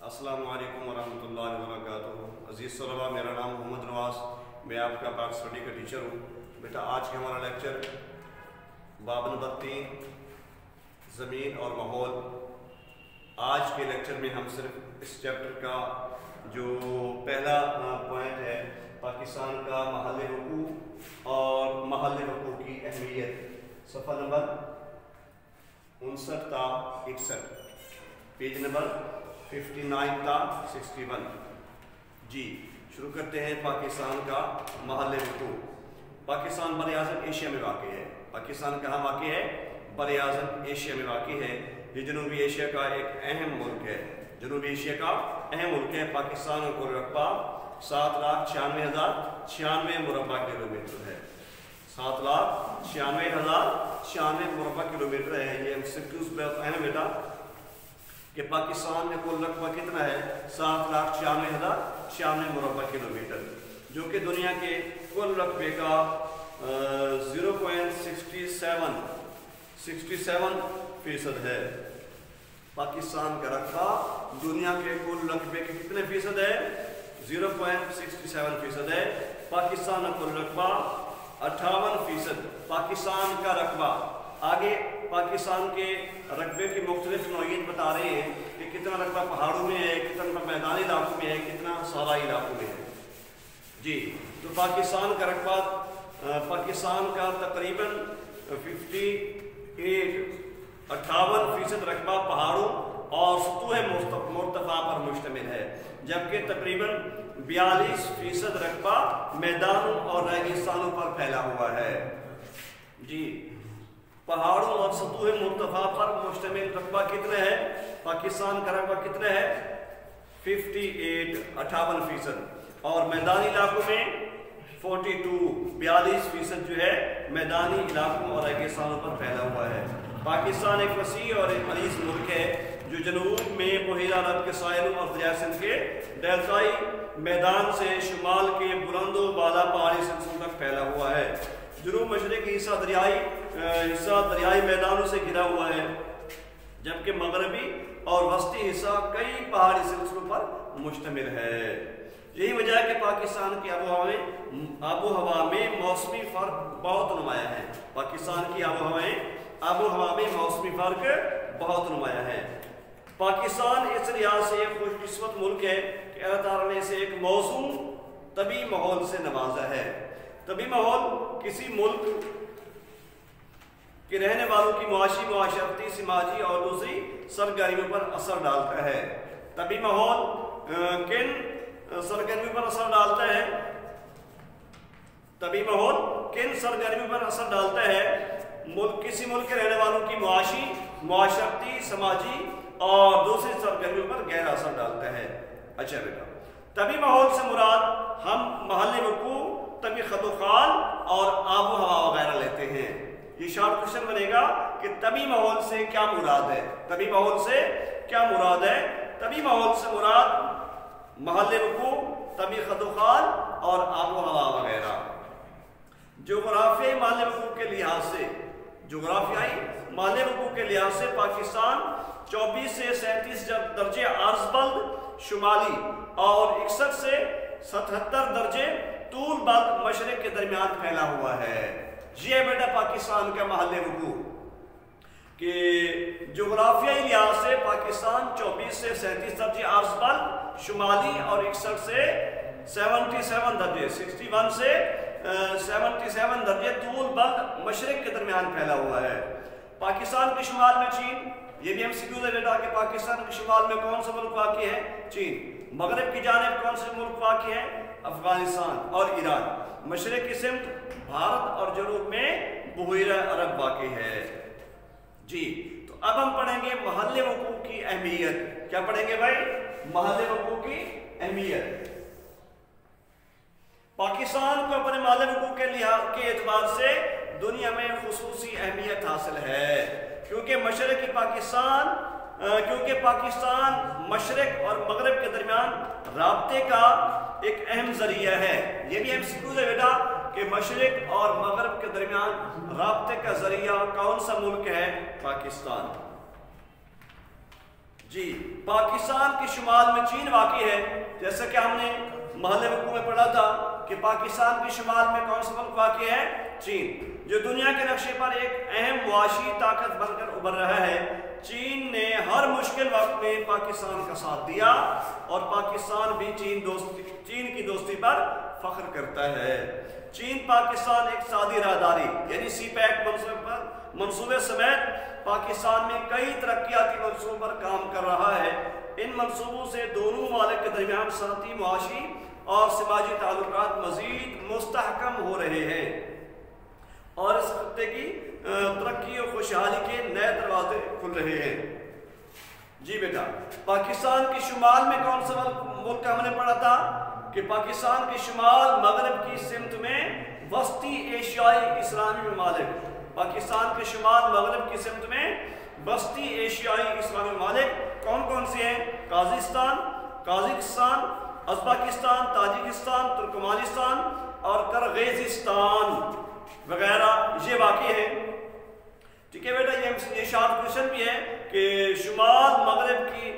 अस्सलामु अलैकुम वरहमतुल्लाहि वबरकातुहू। अज़ीज़ तलबा, मेरा नाम मोहम्मद नवाज़, मैं आपका पाक स्टडी का टीचर हूँ। बेटा, आज का हमारा लेक्चर बाब नंबर 3 ज़मीन और माहौल। आज के लेक्चर में हम सिर्फ इस चैप्टर का जो पहला पॉइंट है, पाकिस्तान का महल वक़ू और महल वक़ू की अहमियत, सफ़ा नंबर 59 था 61, पेज नंबर 59 था 61। जी, शुरू करते हैं। पाकिस्तान का महल वक़ू। पाकिस्तान बर-ए-आज़म एशिया में वाक़ है। पाकिस्तान कहाँ वाक़ है? बर-ए-आज़म एशिया में वाक़ है। ये जनूबी एशिया का एक अहम मुल्क है। जनूबी एशिया का अहम मुल्क है। पाकिस्तान का कुल रकबा 7,96,096 मुरबा किलोमीटर है। 7,96,096 मुरबा किलोमीटर है। ये अहम बेटा कि पाकिस्तान में कुल रकबा कितना है? 7,96,096 मुरबा किलोमीटर, जो कि दुनिया के कुल रकबे का 0.67% है। पाकिस्तान का रकबा दुनिया के कुल रकबे के कितने फीसद है? 0.67% है। पाकिस्तान का कुल रकबा 58%। पाकिस्तान का रकबा आगे पाकिस्तान के रकबे की मुख्तलिफ नौइयत बता रहे हैं कि कितना रकबा पहाड़ों में है, कितना मैदानी इलाकों में है, कितना सराई इलाकों में है। जी, तो पाकिस्तान का रकबा, पाकिस्तान का तकरीबन 58% रकबा पहाड़ों और सतह मुर्तफा पर मुश्तमिल है, जबकि तकरीबन 42% रकबा मैदानों और रेगिस्तानों पर फैला हुआ है। जी, पहाड़ों और सतह मुर्तफा पर मुश्तमिल रकबा कितने है? पाकिस्तान का रकबा कितने है? 58%। और मैदानी इलाकों में 42% जो है मैदानी इलाकों और रेगिस्तानों पर फैला हुआ है। पाकिस्तान एक वसीह और एक मरीज मुल्क है जो जनूब में बहीरा अरब के साहिलों और दरिया सिंध के डेल्टाई मैदान से शुमाल के बुलंदो बाला पहाड़ी सिलसिलों तक फैला हुआ है। जनूब मशरक़ी हिस्सा दरियाई मैदानों से घिरा हुआ है, जबकि मगरबी और वस्ती हिस्सा कई पहाड़ी सिलसिलों पर मुश्तमिल है। यही वजह है कि पाकिस्तान की आबो हवा में मौसमी फ़र्क बहुत नुमाया है। पाकिस्तान की आबो हवा में मौसमी फ़र्क बहुत नुमाया है। पाकिस्तान इस लिहाज से एक खुशकिस्मत मुल्क है कि अल्लाह ताला ने इसे एक मौसूम तबी माहौल से नवाजा है। तभी माहौल किसी मुल्क के रहने वालों की मुआशी, मुआशरती, समाजी और दूसरी सरगर्मियों पर असर डालता है। तभी माहौल किन सरगर्मियों पर असर डालता है? तभी माहौल किन सरगर्मियों पर असर डालता है? किसी मुल्क के रहने वालों की मुआशी, मुआशरती, समाजी और दूसरी सरगर्मियों पर गहरा असर डालता है। अच्छा बेटा, तभी माहौल से मुराद हम महल वक़ू, तभी खतोखाल और आबो हवा वगैरह लेते हैं। ये शॉर्ट क्वेश्चन बनेगा कि तभी माहौल से क्या मुराद है? तभी माहौल से क्या मुराद है? तभी माहौल से मुराद महल वक़ू, तभी खतोखाल और आबो हवा वगैरह। जोग्राफियाई महल वक़ू के लिहाज से, जोग्राफियाई महल वक़ू के लिहाज से पाकिस्तान 24 से 37 दर्जे अर्ज़बल्द शुमाली और 61 से 77 दर्जे तूल बल्द मशरिक के दरमियान फैला हुआ है। ये बेटा पाकिस्तान का महल वक़ू कि जोग्राफियाई लिहाज से पाकिस्तान 24 से 37 दर्जे अर्ज़बल्द शुमाली और 61 से 77 दर्जे 61 से 77 दर्जे तूल बल्द मशरिक के दरमियान फैला हुआ है। पाकिस्तान के शुमाल में चीन, ये भी MCQ है बेटा कि पाकिस्तान के शुमाल में कौन सा मुल्क वाक़ है? चीन। मगरब की जानिब कौन से मुल्क वाक़ है? अफगानिस्तान और ईरान। मशरिक की सिमत भारत और जनूब में बहीरा अरब वाक़ है। जी, तो अब हम पढ़ेंगे महल वक़ू की अहमियत। क्या पढ़ेंगे भाई? महल वक़ू की अहमियत। पाकिस्तान को अपने महल वक़ू के एतबार से दुनिया में खुसूसी अहमियत हासिल है, क्योंकि पाकिस्तान मशरिक और मगरब के दरमियान राब्ते का एक अहम जरिया है। ये भी MCQ है बेटा कि मशरिक और मगरब के दरमियान राब्ते का जरिया कौन सा मुल्क है? पाकिस्तान। جی پاکستان کے شمال میں چین واقع ہے، جیسا کہ ہم نے محل وقوع میں پڑھا تھا کہ پاکستان کے شمال میں کون سا ملک واقع ہے؟ چین، جو دنیا کے نقشے پر ایک اہم معاشی طاقت بن کر ابھر رہا ہے۔ چین نے ہر مشکل وقت میں پاکستان کا ساتھ دیا اور پاکستان بھی چین کی دوستی پر فخر کرتا ہے۔ چین پاکستان اقتصادی راہداری یعنی سی پیک منصوبے سمیت پاکستان میں کئی ترقیاتی منصوبوں پر کام کر رہا ہے۔ ان منصوبوں سے دونوں ممالک کے درمیان صنعتی، معاشی اور سماجی تعلقات مزید مستحکم ہو رہے ہیں اور اس خطے کی ترقی اور خوشحالی کے نئے دروازے کھل رہے ہیں۔ جی بیٹا، پاکستان کے شمال میں کون سا ملک ہم نے پڑھا تھا کہ پاکستان کے شمال مغرب کی سمت میں وسطی ایشیائی اسلامی ممالک، پاکستان کے شمال مغرب کی سمت میں وسطی ایشیائی اسلامی ممالک کون کون سے ہیں؟ قازقستان، ازبکستان، تاجکستان، ترکمانستان اور کرغیزستان وغیرہ یہ واقع ہے۔ ٹھیک ہے بیٹا، یہ شارٹ کوشچن بھی ہے کہ شمال مغرب کی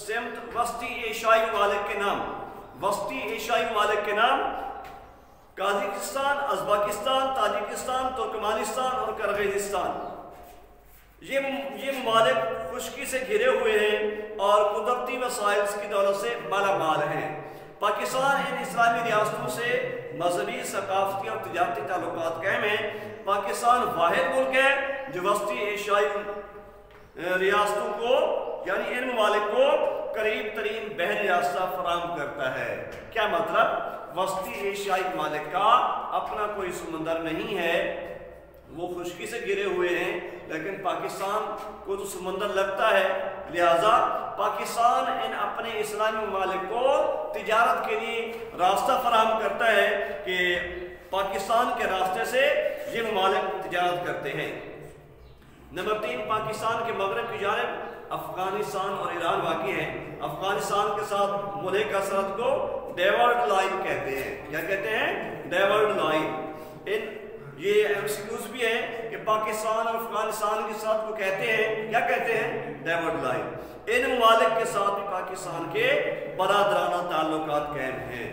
سمت وسطی ایشیائی ممالک کے نام قازقستان، ازبکستان، تاجکستان، ترکمانستان اور کرغیزستان۔ یہ ممالک خشکی سے گھرے ہوئے ہیں اور قدرتی وسائل کی دولت سے مالا مال ہیں۔ پاکستان ان اسلامی ریاستوں سے مذہبی، ثقافتی اور تجارتی تعلقات قائم ہیں۔ پاکستان واحد ملک ہے جو وسطی ایشیائی ریاستوں کو یعنی ان ممالک کو قریب ترین بحری راستہ فراہم کرتا ہے۔ کیا مطلب؟ وسطی ایشیائی ممالک کا اپنا کوئی سمندر نہیں ہے، وہ خشکی سے گھرے ہوئے ہیں، لیکن پاکستان کو تو سمندر لگتا ہے، لہٰذا پاکستان ان اپنے اسلامی ممالک کو تجارت کے لیے راستہ فراہم کرتا ہے کہ پاکستان کے راستے سے یہ ممالک تجارت کرتے ہیں۔ نمبر 3، پاکستان کے مغرب کی جانب افغانستان اور ایران واقع ہیں۔ افغانستان کے ساتھ ملحقہ سرحد کو ڈیورڈ لائن کہتے ہیں۔ کیا کہتے ہیں؟ ڈیورڈ لائن۔ یہ ایکسکیوز بھی ہے کہ پاکستان اور افغانستان کے ساتھ وہ کہتے ہیں، کیا کہتے ہیں؟ ڈیورڈ لائن۔ ان ممالک کے ساتھ بھی پاکستان کے برادرانہ تعلقات قائم ہیں۔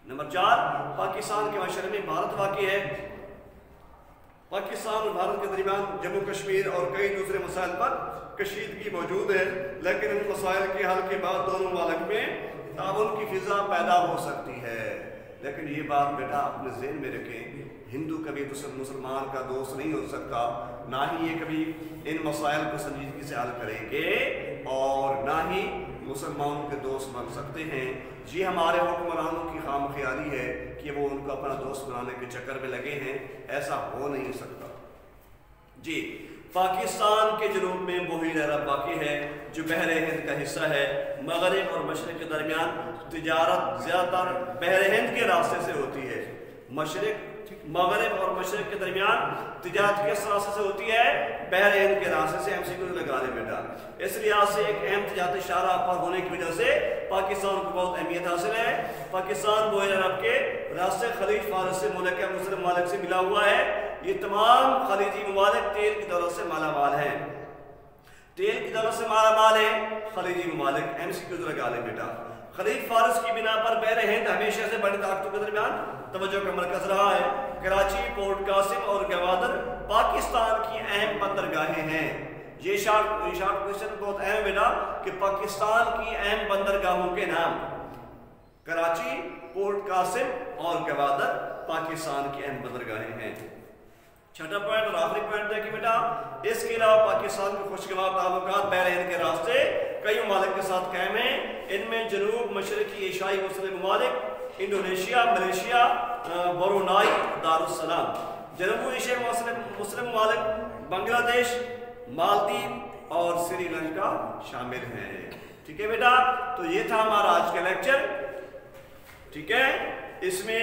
نمبر 4، پاکستان کے مشرق میں بھارت واقع ہے۔ پاکستان اور بھارت کے درمیان جموں کشمیر اور کئی دوسرے مسائل پر کشیدگی موجود ہے، لیکن ان مسائل کے حل کے بعد دونوں ممالک میں تعاون کی فضا پیدا ہو سکتی ہے۔ لیکن یہ بات بیٹا اپنے ذہن میں رکھیں، ہندو کبھی مسلمان کا دوست نہیں ہو سکتا، نہ ہی یہ کبھی ان مسائل کو سنجیدگی سے حل کریں گے اور نہ ہی مسلمانوں کے دوست بن سکتے ہیں۔ یہ ہمارے حکمرانوں کی خام خیالی ہے کہ وہ ان کو اپنا دوست بنانے کے چکر میں لگے ہیں، ایسا ہو نہیں سکتا۔ جی پاکستان کے جنوب میں بحیرہ عرب واقع ہے جو بحر ہند کا حصہ ہے۔ مغرب اور مشرق کے درمیان تجارت زیادہ تر بحر ہند کے راستے سے ہوتی ہے۔ مغرب اور مشرق کے درمیان تجارت کس راستے سے ہوتی ہے؟ بحر ہند کے راستے سے۔ MCQ لگا لیں بیٹا، اس لحاظ سے ایک اہم تجارتی شاہراہ پر ہونے کی وجہ سے پاکستان کو بہت اہمیت حاصل ہے۔ پاکستان بحیرہ عرب کے راستے خلیج فارس سے ملحقہ مسلم ممالک سے ملا ہوا ہے۔ یہ تمام خلیجی ممالک تیل کی دولت سے مالا مال ہیں، تیل کی دولت سے مالا مال ہیں خلیجی ممالک۔ MCQ لگا لیں بیٹا، خلیج فارس کی بنا پر بحر ہند ہمیشہ سے بڑی طاقتوں کے درمیان توجہ کا مرکز رہا ہے۔ کراچی، پورٹ قاسم اور گوادر پاکستان کی اہم بندرگاہیں ہیں۔ یہ شارٹ کوئسچن بہت اہم ہے نا کہ پاکستان کی اہم بندرگاہوں کے نام کراچی، پورٹ قاسم اور گوادر پاکستان کی اہم بندرگاہیں ہیں۔ چھٹا پوائنٹ اور آخری پوائنٹ دیکھیں بیٹا، اس کے علاوہ پاکستان کے خوشگوار تعلقات بحر ہند کے راستے کئی ممالک کے ساتھ قائم ہیں۔ ان میں جنوب مشرقی ایشیائی مسلم ممالک انڈونیشیا، ملیشیا، برونائی، دارالسلام۔ جنوبی ایشیائی مسلم ممالک بنگلہ دیش، مالدیپ اور سری لنکا شامل ہیں۔ ٹھیک ہے بیٹا، تو یہ تھا ہمارا آج کا لیکچر۔ ٹھیک ہے، اس میں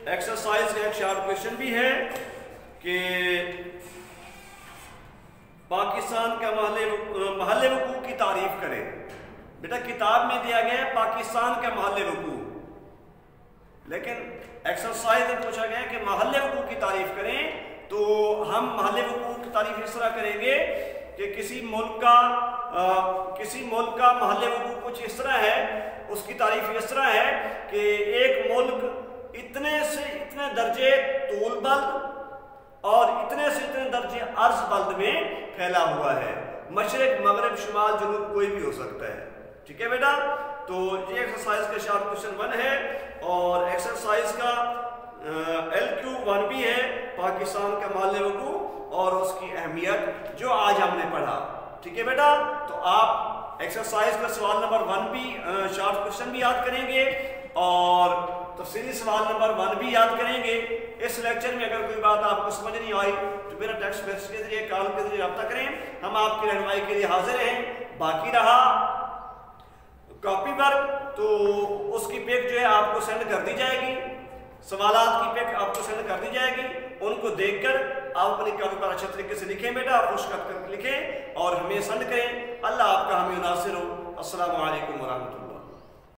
ایکسرسائز کا ایک شارٹ کوئسچن بھی ہے کہ پاکستان کا محل وقوع کی تعریف کریں۔ بیٹا کتاب میں دیا گیا ہے پاکستان کا محل وقوع، لیکن ایکسرسائز میں پوچھا گیا ہے کہ محل وقوع کی تعریف کریں، تو ہم محل وقوع کی تعریف اس طرح کریں گے کہ کسی ملک کا किसी मुल्क का महल वक़ूअ कुछ इस तरह है, उसकी तारीफ इस तरह है कि एक मुल्क इतने से इतने दर्जे तूल बल्द और इतने से इतने दर्जे अर्ज बल्द में फैला हुआ है। मशरिक, मगरब, शुमाल, जनूब कोई भी हो सकता है। ठीक है बेटा, तो ये एक्सरसाइज का शॉर्ट क्वेश्चन 1 है और एक्सरसाइज का LQ1 भी है, पाकिस्तान का महल वक़ूअ और उसकी अहमियत, जो आज हमने पढ़ा। ठीक है बेटा, तो आप एक्सरसाइज का सवाल नंबर 1 भी शॉर्ट क्वेश्चन भी याद करेंगे और तफसीली सवाल नंबर 1 भी याद करेंगे। इस लेक्चर में अगर कोई बात आपको समझ नहीं आई तो मेरा टेक्स्ट मैसेज के जरिए, कॉल के जरिए रब्ता करें, हम आपकी रहनुमाई के लिए हाजिर हैं। बाकी रहा कॉपी वर्क, तो उसकी पिक जो है आपको सेंड कर दी जाएगी, सवालात की पिक आपको सेंड कर दी जाएगी। उनको देखकर आप अपनी कॉपी पर अच्छे तरीके से लिखें बेटा, खुश कर लिखें और हमें सेंड करें। अल्लाह आपका हमें नासिर हो। अस्सलामु अलैकुम वरहमतुल्लाह।